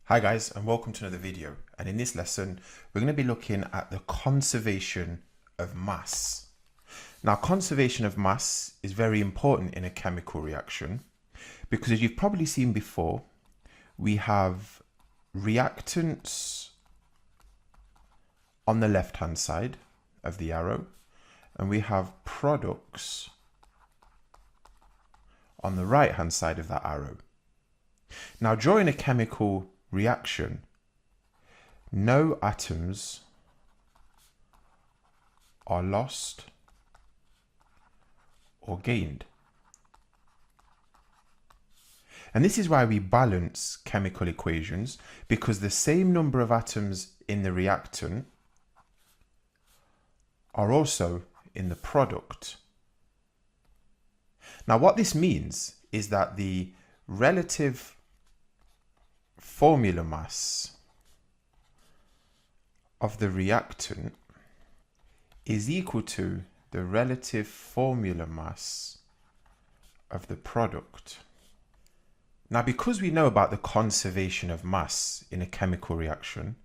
Hi guys, and welcome to another video. And in this lesson, we're going to be looking at the conservation of mass. Now, conservation of mass is very important in a chemical reaction because, as you've probably seen before, we have reactants on the left-hand side of the arrow, and we have products on the right-hand side of that arrow. Now, during a chemical reaction, no atoms are lost or gained. And this is why we balance chemical equations, because the same number of atoms in the reactant are also in the product. Now, what this means is that the relative formula mass of the reactant is equal to the relative formula mass of the product. Now, because we know about the conservation of mass in a chemical reaction,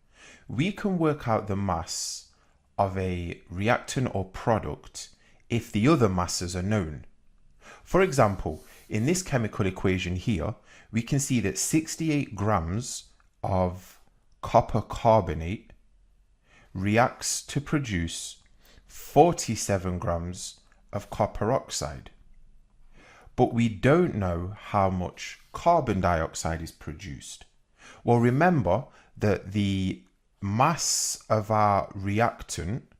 we can work out the mass of a reactant or product if the other masses are known. For example, in this chemical equation here, we can see that 68 grams of copper carbonate reacts to produce 47 grams of copper oxide. But we don't know how much carbon dioxide is produced. Well, remember that the mass of our reactant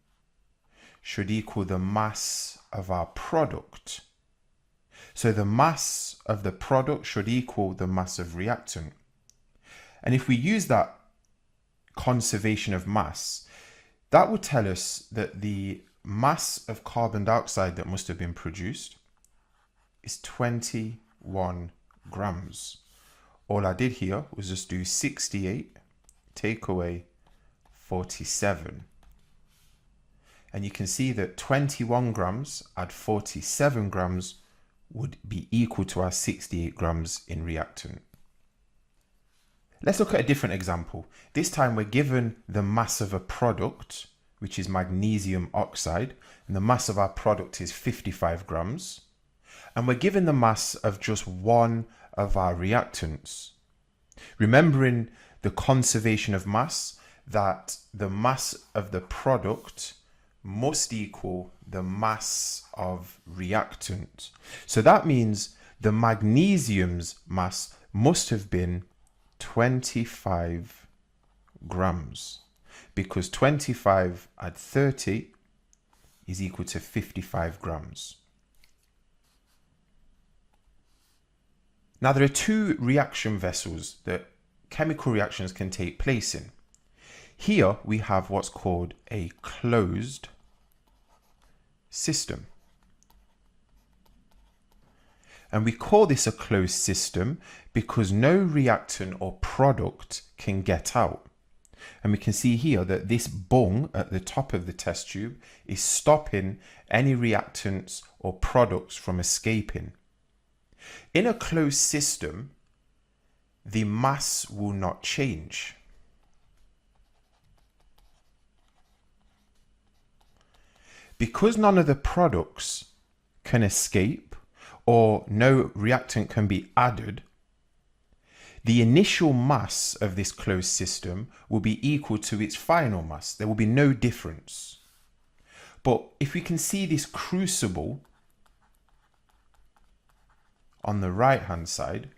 should equal the mass of our product. So the mass of the product should equal the mass of reactant. And if we use that conservation of mass, that would tell us that the mass of carbon dioxide that must have been produced is 21 grams. All I did here was just do 68, take away 47. And you can see that 21 grams add 47 grams would be equal to our 68 grams in reactant. Let's look at a different example. This time we're given the mass of a product, which is magnesium oxide, and the mass of our product is 55 grams. And we're given the mass of just one of our reactants. Remembering the conservation of mass, that the mass of the product must equal the mass of reactant. So that means the magnesium's mass must have been 25 grams, because 25 add 30 is equal to 55 grams. Now, there are two reaction vessels that chemical reactions can take place in. Here we have what's called a closed system. And we call this a closed system because no reactant or product can get out. And we can see here that this bung at the top of the test tube is stopping any reactants or products from escaping. In a closed system, the mass will not change. Because none of the products can escape or no reactant can be added, the initial mass of this closed system will be equal to its final mass. There will be no difference. But if we can see this crucible on the right-hand side,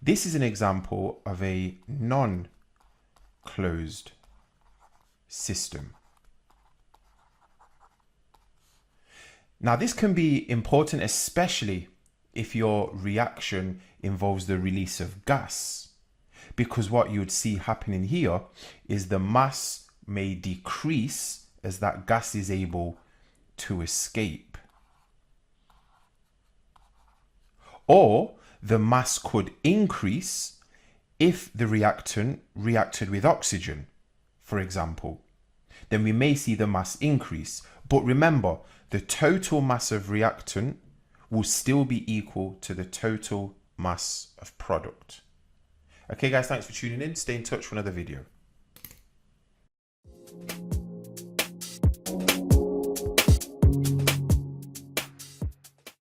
this is an example of a non-closed system. Now, this can be important, especially if your reaction involves the release of gas, because what you would see happening here is the mass may decrease as that gas is able to escape. Or the mass could increase if the reactant reacted with oxygen, for example. Then we may see the mass increase. But remember, the total mass of reactant will still be equal to the total mass of product. Okay guys, thanks for tuning in. Stay in touch for another video.